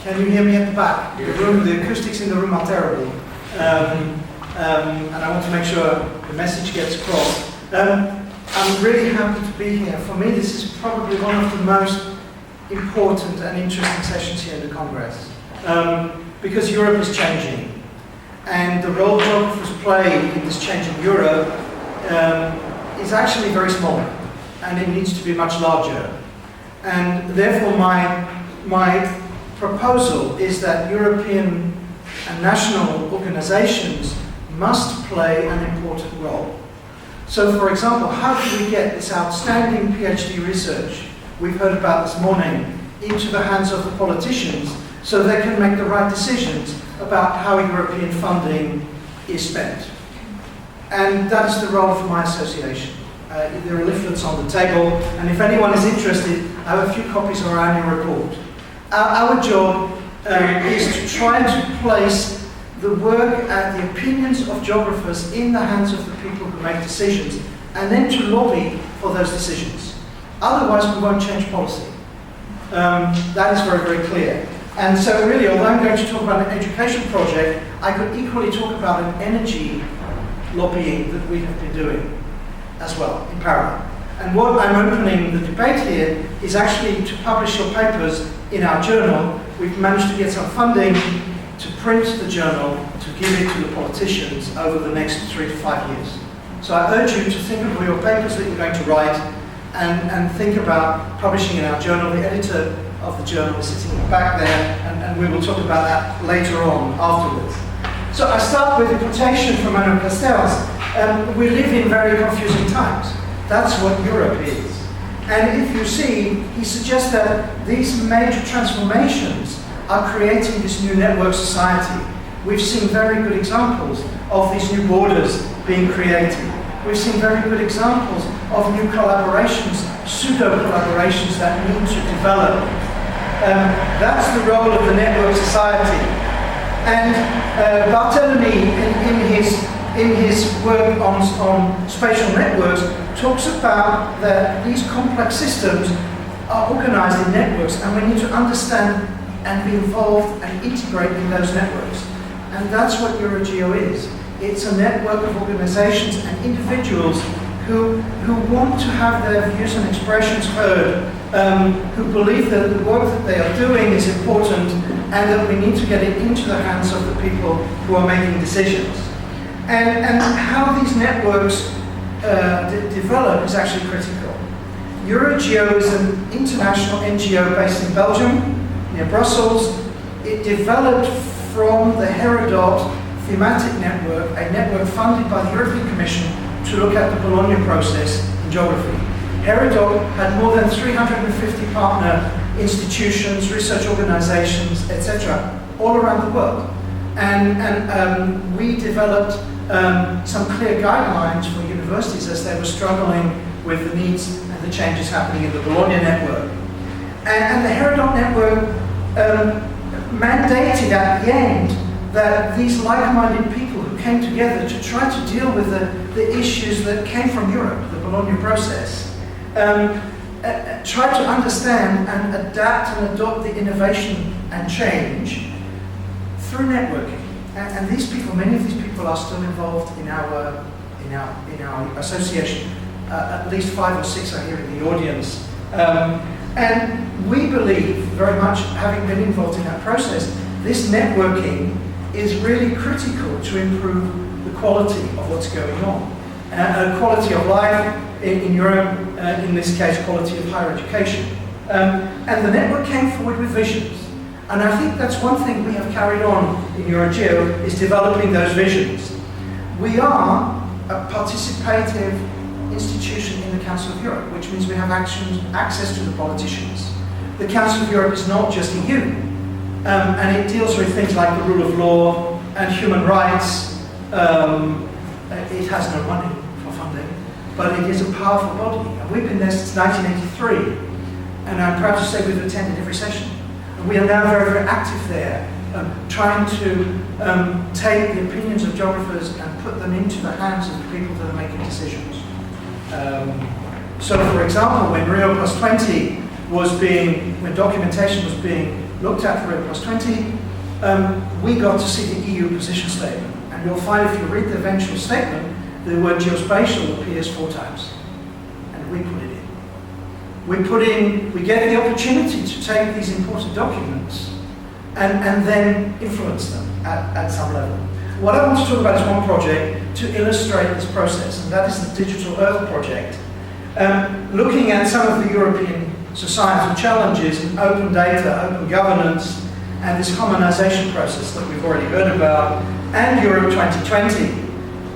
Can you hear me at the back? The acoustics in the room are terrible. And I want to make sure the message gets across. I'm really happy to be here. For me, this is probably one of the most important and interesting sessions here in the Congress. Because Europe is changing. And the role geographers play in this changing Europe is actually very small. And it needs to be much larger. And therefore my proposal is that European and national organizations must play an important role. So for example, how do we get this outstanding PhD research we've heard about this morning into the hands of the politicians so they can make the right decisions about how European funding is spent? And that is the role of my association. There are leaflets on the table, and if anyone is interested, I have a few copies of our annual report. Our job is to try to place the work and the opinions of geographers in the hands of the people who make decisions, and then to lobby for those decisions. Otherwise, we won't change policy. That is very, very clear. And so really, although I'm going to talk about an education project, I could equally talk about an energy lobbying that we have been doing as well, in parallel. And what I'm opening the debate here is actually to publish your papers in our journal. We've managed to get some funding to print the journal, to give it to the politicians over the next 3 to 5 years. So I urge you to think of your papers that you're going to write and think about publishing in our journal. The editor of the journal is sitting back there, and we will talk about that later on afterwards. So I start with a quotation from Manuel Castells. We live in very confusing times. That's what Europe is. And if you see, he suggests that these major transformations are creating this new network society. We've seen very good examples of these new borders being created. We've seen very good examples of new collaborations, pseudo-collaborations that need to develop. That's the role of the network society. And Barthélemy, in his work on spatial networks, talks about that these complex systems are organized in networks, and we need to understand and be involved and integrate in those networks. And that's what EUGEO is. It's a network of organizations and individuals who want to have their views and expressions heard, who believe that the work that they are doing is important and that we need to get it into the hands of the people who are making decisions. And how these networks develop is actually critical. EUGEO is an international NGO based in Belgium, near Brussels. It developed from the Herodot thematic network, a network funded by the European Commission to look at the Bologna process in geography. Herodot had more than 350 partner institutions, research organizations, etc., all around the world. And we developed some clear guidelines for universities as they were struggling with the needs and the changes happening in the Bologna network. And the Herodot network mandated at the end that these like-minded people who came together to try to deal with the issues that came from Europe, the Bologna process, try to understand and adapt and adopt the innovation and change through networking. And these people, many of these people are still involved in our association. At least 5 or 6 are here in the audience. And we believe very much, having been involved in that process, this networking is really critical to improve the quality of what's going on. Quality of life in Europe, in this case, quality of higher education. And the network came forward with visions. And I think that's one thing we have carried on in EUGEO, is developing those visions. We are a participative institution in the Council of Europe, which means we have access to the politicians. The Council of Europe is not just EU, and it deals with things like the rule of law and human rights. It has no money for funding, but it is a powerful body. And we've been there since 1983, and I'm proud to say we've attended every session. And we are now very, very active there, trying to take the opinions of geographers and put them into the hands of the people that are making decisions. So for example, when Rio +20 was when documentation was being looked at for +20, we got to see the EU position statement. And you'll find if you read the eventual statement, the word geospatial appears 4 times. And we put it in. We get the opportunity to take these important documents and then influence them at some level. What I want to talk about is one project to illustrate this process, and that is the Digital Earth project. Looking at some of the European societal challenges in open data, open governance, and this harmonization process that we've already heard about, and Europe 2020,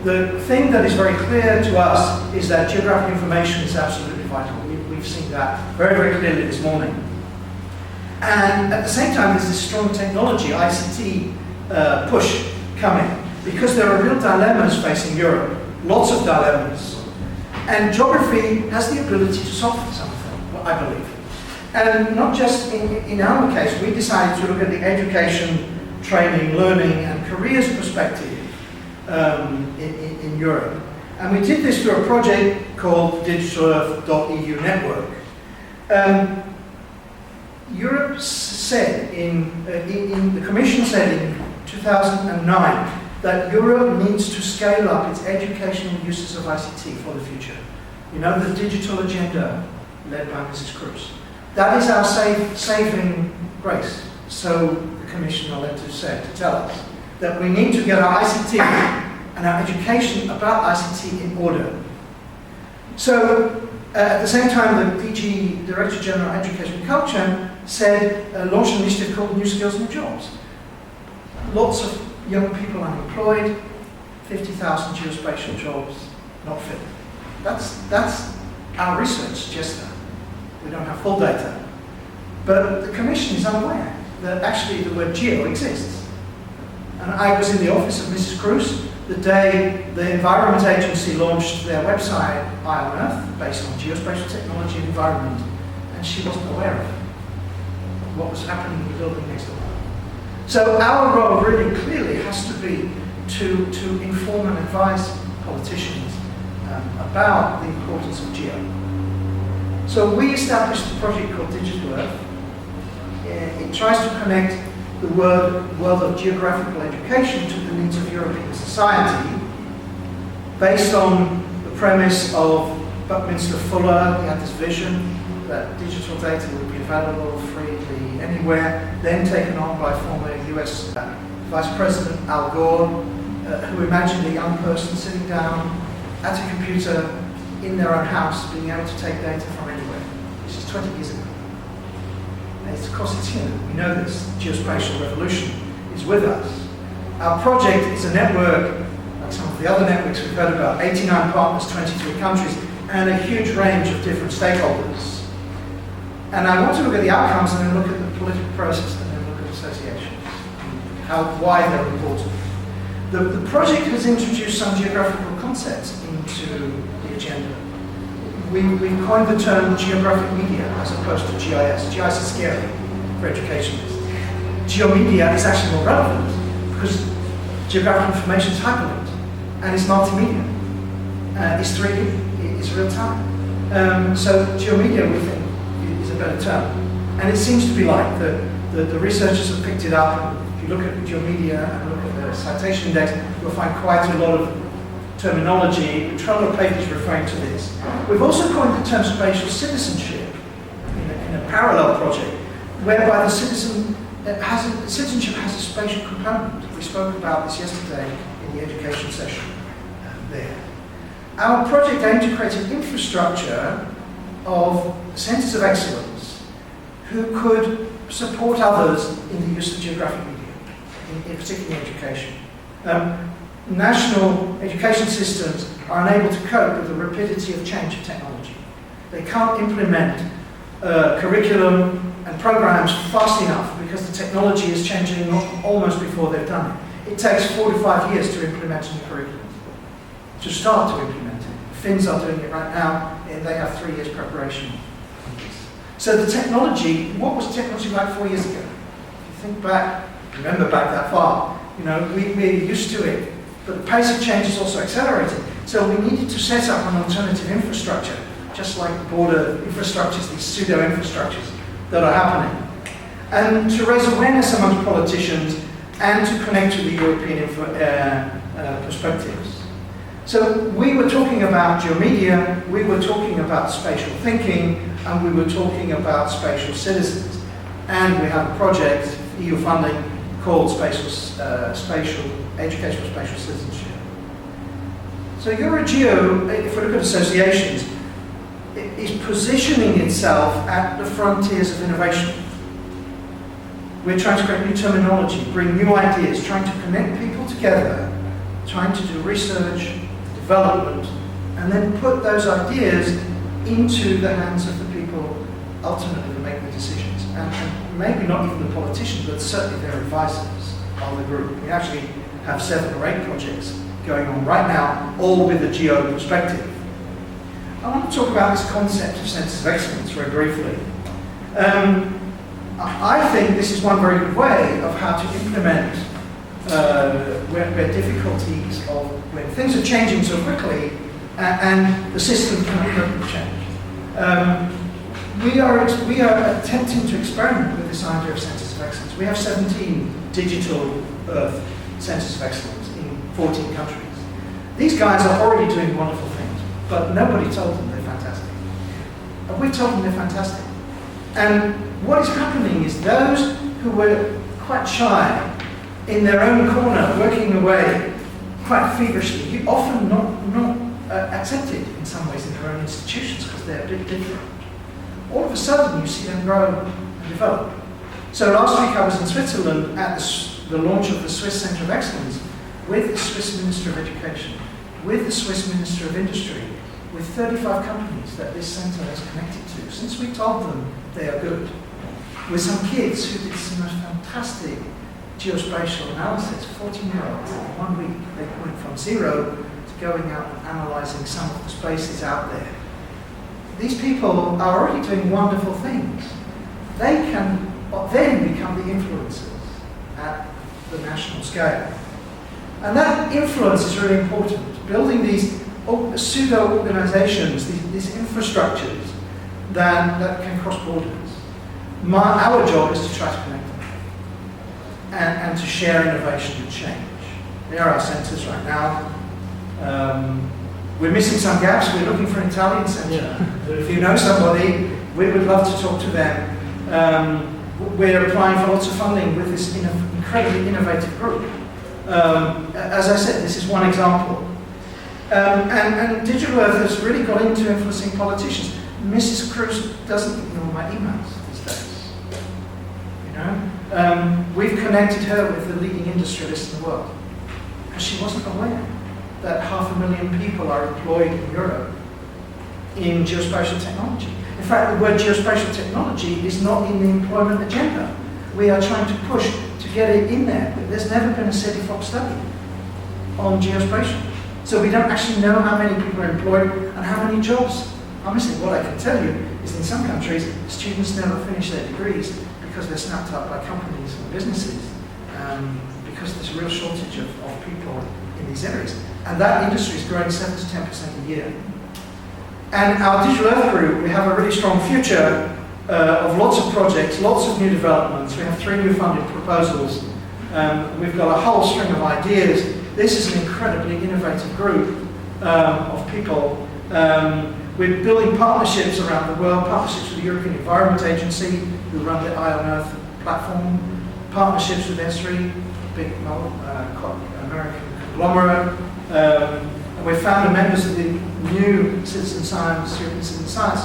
the thing that is very clear to us is that geographic information is absolutely vital. We've seen that very, very clearly this morning. And at the same time, there's this strong technology, ICT push coming, because there are real dilemmas facing Europe, lots of dilemmas. And geography has the ability to solve some of them, I believe. And not just in our case, we decided to look at the education, training, learning, and careers perspective in Europe. And we did this through a project called DigitalEarth.eu network. Europe said the Commission said in 2009 that Europe needs to scale up its educational uses of ICT for the future. You know, the digital agenda led by Mrs. Cruz. That is our saving grace. So the Commission are led to tell us that we need to get our ICT and our education about ICT in order. So at the same time, the DG, Director General Education and Culture, said launched an initiative called New Skills, New Jobs. Lots of young people unemployed, 50,000 geospatial jobs not filled. That's our research suggests that. We don't have full data. But the Commission is unaware that actually the word geo exists. And I was in the office of Mrs. Cruz the day the Environment Agency launched their website, Eye on Earth, based on geospatial technology and environment, and she wasn't aware of what was happening in the building next door. So our role really clearly has to be to inform and advise politicians about the importance of geo. So we established a project called Digital Earth. It tries to connect the world of geographical education to the needs of European society based on the premise of Buckminster Fuller. He had this vision that digital data would be available freely anywhere, then taken on by former US Vice President Al Gore, who imagined a young person sitting down at a computer in their own house being able to take data from anywhere. This is 20 years ago. And of course it's here. We know this geospatial revolution is with us. Our project is a network, like some of the other networks we've heard about, 89 partners, 23 countries, and a huge range of different stakeholders. And I want to look at the outcomes and then look at the political process and then look at associations, why they're important. The project has introduced some geographical concepts into the agenda. We've coined the term geographic media as opposed to GIS. GIS is scary for educationists. Geomedia is actually more relevant because geographic information is hyperlinked and it's multimedia. It's 3D, it's real time. So geomedia, we think, is a better term. And it seems to be like the researchers have picked it up. And if you look at geomedia and look at the citation index, you'll find quite a lot of terminology. We're trying to papers referring to this. We've also coined the term spatial citizenship in a parallel project, whereby the citizenship has a spatial component. We spoke about this yesterday in the education session there. Our project aimed to create an infrastructure of centres of excellence who could support others in the use of geographic media, in particularly education. National education systems are unable to cope with the rapidity of change of technology. They can't implement curriculum and programs fast enough because the technology is changing almost before they've done it. It takes 4 to 5 years to implement a new curriculum, to start to implement it. Finns are doing it right now, and they have 3 years preparation. So the technology, what was technology like 4 years ago? If you think back, remember back that far, you know, we're used to it. But the pace of change is also accelerating. So we needed to set up an alternative infrastructure, just like border infrastructures, these pseudo-infrastructures that are happening. and to raise awareness amongst politicians and to connect to the European perspectives. So we were talking about geomedia, we were talking about spatial thinking, and we were talking about spatial citizens. And we have a project, EU funding, called Educational Spatial Citizenship. So EUGEO, if we look at associations, is positioning itself at the frontiers of innovation. We're trying to create new terminology, bring new ideas, trying to connect people together, trying to do research, development, and then put those ideas into the hands of the people ultimately who make the decisions. And maybe not even the politicians, but certainly their advisors of the group. We actually have 7 or 8 projects going on right now, all with a geo perspective. I want to talk about this concept of centres of excellence very briefly. I think this is one very good way of how to implement where difficulties of when things are changing so quickly and the system cannot change. We are attempting to experiment with this idea of centres of excellence. We have 17 digital Earth centres of excellence in 14 countries. These guys are already doing wonderful things, but nobody told them they're fantastic. And we've told them they're fantastic. And what is happening is those who were quite shy in their own corner, working away quite feverishly, often not accepted in some ways in their own institutions because they're a bit different. All of a sudden you see them grow and develop. So last week I was in Switzerland at the launch of the Swiss Centre of Excellence with the Swiss Minister of Education, with the Swiss Minister of Industry, with 35 companies that this centre is connected to, since we told them they are good. With some kids who did some most fantastic geospatial analysis, 14-year-olds, in 1 week they went from 0 to going out and analysing some of the spaces out there. These people are already doing wonderful things. They can then become the influencers at the national scale. And that influence is really important. Building these pseudo-organisations, these infrastructures that can cross borders. Our job is to try to connect them and to share innovation and change. There are our centres right now. We're missing some gaps. We're looking for an Italian centre. Yeah. If you know somebody, we would love to talk to them. We're applying for lots of funding with this incredibly innovative group. As I said, this is one example. And Digital Earth has really got into influencing politicians. Mrs. Cruz doesn't ignore my emails these days. You know, we've connected her with the leading industrialists in the world because she wasn't aware that 500,000 people are employed in Europe in geospatial technology. In fact, the word geospatial technology is not in the employment agenda. We are trying to push to get it in there. There's never been a CEDIFOP study on geospatial. So we don't actually know how many people are employed and how many jobs are missing. What I can tell you is in some countries, students never finish their degrees because they're snapped up by companies and businesses because there's a real shortage of people in these areas. And that industry is growing 7 to 10% a year. And our Digital Earth group, we have a really strong future of lots of projects, lots of new developments. We have 3 new funded proposals. We've got a whole string of ideas. This is an incredibly innovative group of people. We're building partnerships around the world, partnerships with the European Environment Agency, who run the Eye on Earth platform, partnerships with ESRI, big American conglomerate. And we're founder members of the new European Citizen Science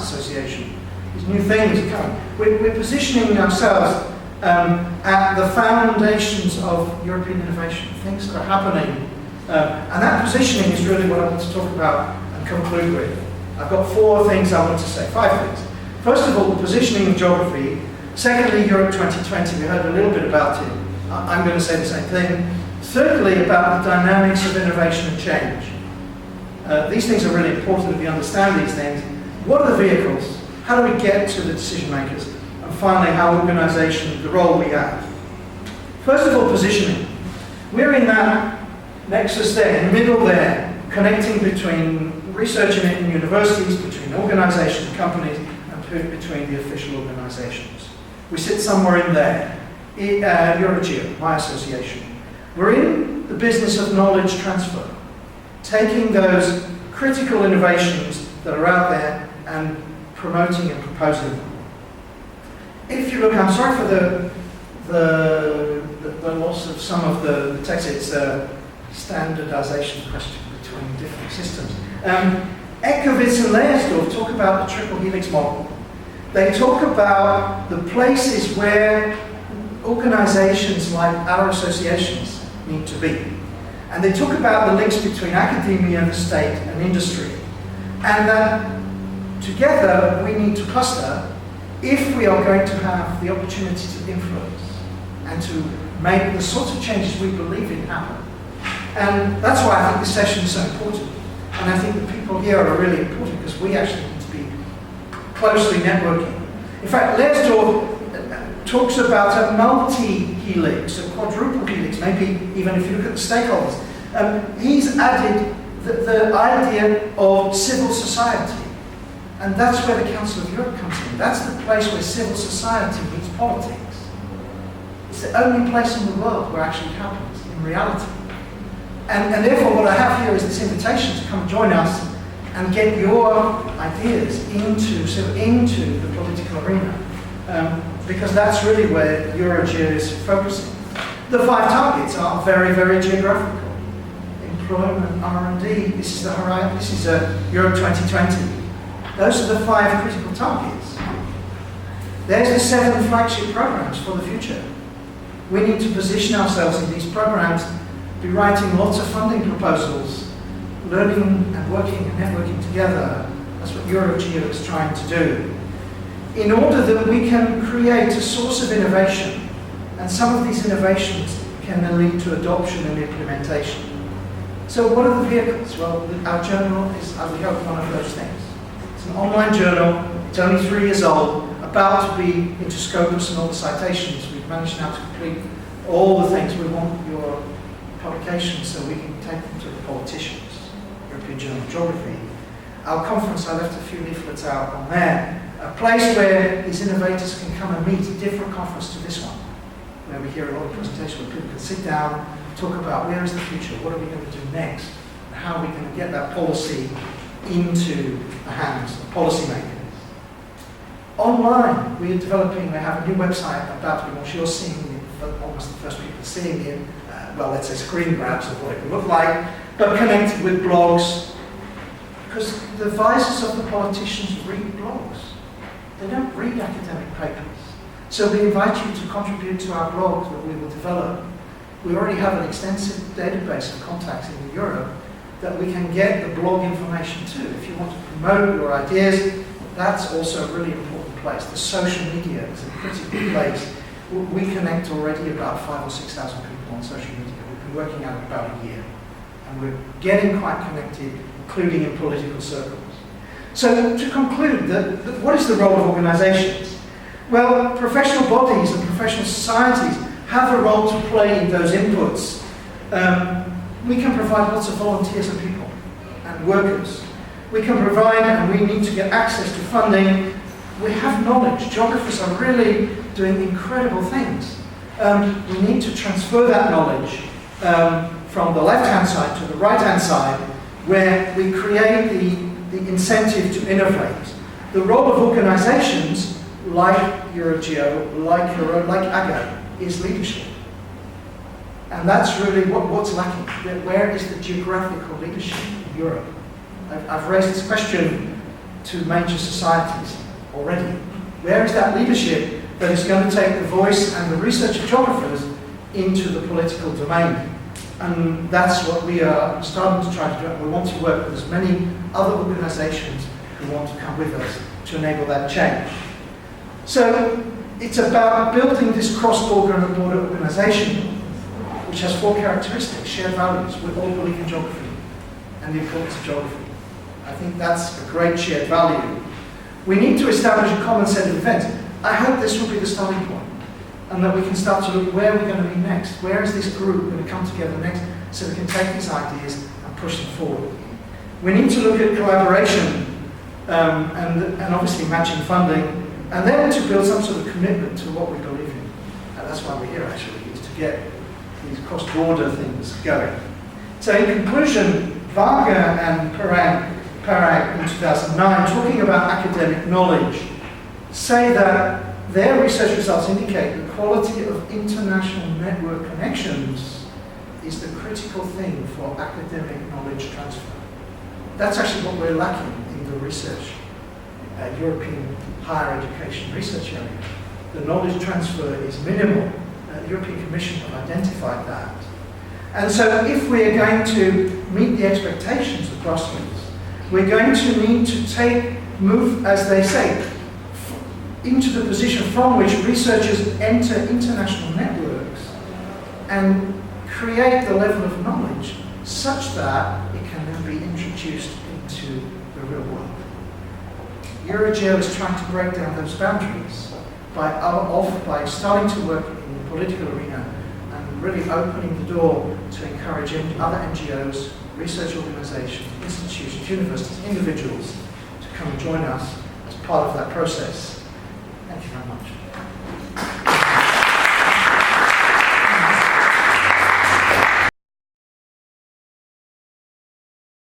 Association. These new things are coming. We're positioning ourselves at the foundations of European innovation, things that are happening. And that positioning is really what I want to talk about and conclude with. I've got 4 things I want to say, 5 things. First of all, the positioning of geography. Secondly, Europe 2020, we heard a little bit about it. I'm going to say the same thing. Thirdly, about the dynamics of innovation and change. These things are really important if we understand these things. What are the vehicles? How do we get to the decision makers? And finally, how organisation, the role we have. First of all, positioning. We're in that nexus there, in the middle there, connecting between research in universities, between organisations and companies, and between the official organisations. We sit somewhere in there. EUGEO, my association. We're in the business of knowledge transfer, taking those critical innovations that are out there and promoting and proposing them. If you look, I'm sorry for the loss of some of the text. It's a standardization question between different systems. Ekowitz and Leersdorf talk about the triple helix model. They talk about the places where organizations like our associations need to be. And they talk about the links between academia, the state, and industry. And that together we need to cluster if we are going to have the opportunity to influence and to make the sorts of changes we believe in happen. And that's why I think this session is so important. And I think the people here are really important because we actually need to be closely networking. In fact, Leersdorf talks about a multi-helix, a quadruple helix, maybe even if you look at the stakeholders. He's added the idea of civil society. And that's where the Council of Europe comes in. That's the place where civil society meets politics. It's the only place in the world where it actually happens, in reality. And therefore what I have here is this invitation to come join us and get your ideas into the political arena. Because that's really where EUGEO is focusing. The 5 targets are very, very geographical. Employment, R&D, this is the horizon, this is Europe 2020. Those are the 5 critical targets. There's the 7 flagship programs for the future. We need to position ourselves in these programs, be writing lots of funding proposals, learning and working and networking together. That's what EUGEO is trying to do. In order that we can create a source of innovation, and some of these innovations can then lead to adoption and implementation. So what are the vehicles? Well, our journal is, I would hope, one of those things. It's an online journal, it's only 3 years old, about to be into Scopus and all the citations. We've managed now to complete all the things. We want your publications so we can take them to the politicians. European Journal of Geography. Our conference, I left a few leaflets out on there. A place where these innovators can come and meet, a different conference to this one, where we hear a lot of presentations where people can sit down, talk about where is the future, what are we going to do next, and how are we going to get that policy into the hands of policymakers. Online, we have a new website about to be launched. You're seeing it, almost the first people seeing it, well, let's say screen grabs of what it would look like, but connected with blogs, because the visors of the politicians read blogs. They don't read academic papers. So we invite you to contribute to our blog that we will develop. We already have an extensive database of contacts in Europe that we can get the blog information to. If you want to promote your ideas, that's also a really important place. The social media is a critical place. We connect already about 5,000 or 6,000 people on social media. We've been working at it about a year. And we're getting quite connected, including in political circles. So to conclude, what is the role of organizations? Well, professional bodies and professional societies have a role to play in those inputs. We can provide lots of volunteers and people and workers. We can provide, and we need to get access to funding. We have knowledge. Geographers are really doing incredible things. We need to transfer that knowledge from the left-hand side to the right-hand side, where we create the incentive to innovate. The role of organizations like EUGEO, like EUGEO, is leadership. And that's really what's lacking. Where is the geographical leadership in Europe? I've raised this question to major societies already. Where is that leadership that is going to take the voice and the research of geographers into the political domain? And that's what we are starting to try to do. We want to work with as many other organizations who want to come with us to enable that change. So it's about building this cross-border and border organization, which has 4 characteristics: shared values. We all believe in geography and the importance of geography. I think that's a great shared value. We need to establish a common set of events. I hope this will be the starting point, and that we can start to look where we're going to be next. Where is this group going to come together next so we can take these ideas and push them forward? We need to look at collaboration and obviously matching funding. And then to build some sort of commitment to what we believe in. And that's why we're here actually, is to get these cross-border things going. So in conclusion, Varga and Parag in 2009, talking about academic knowledge, say that their research results indicate the quality of international network connections is the critical thing for academic knowledge transfer. That's actually what we're lacking in the research, European higher education research area. The knowledge transfer is minimal. The European Commission have identified that. And so if we are going to meet the expectations of Brussels, we're going to need to move, as they say, into the position from which researchers enter international networks and create the level of knowledge such that it can then be introduced into the real world. EUGEO is trying to break down those boundaries by starting to work in the political arena and really opening the door to encourage other NGOs, research organizations, institutions, universities, individuals to come and join us as part of that process. Thank you very much.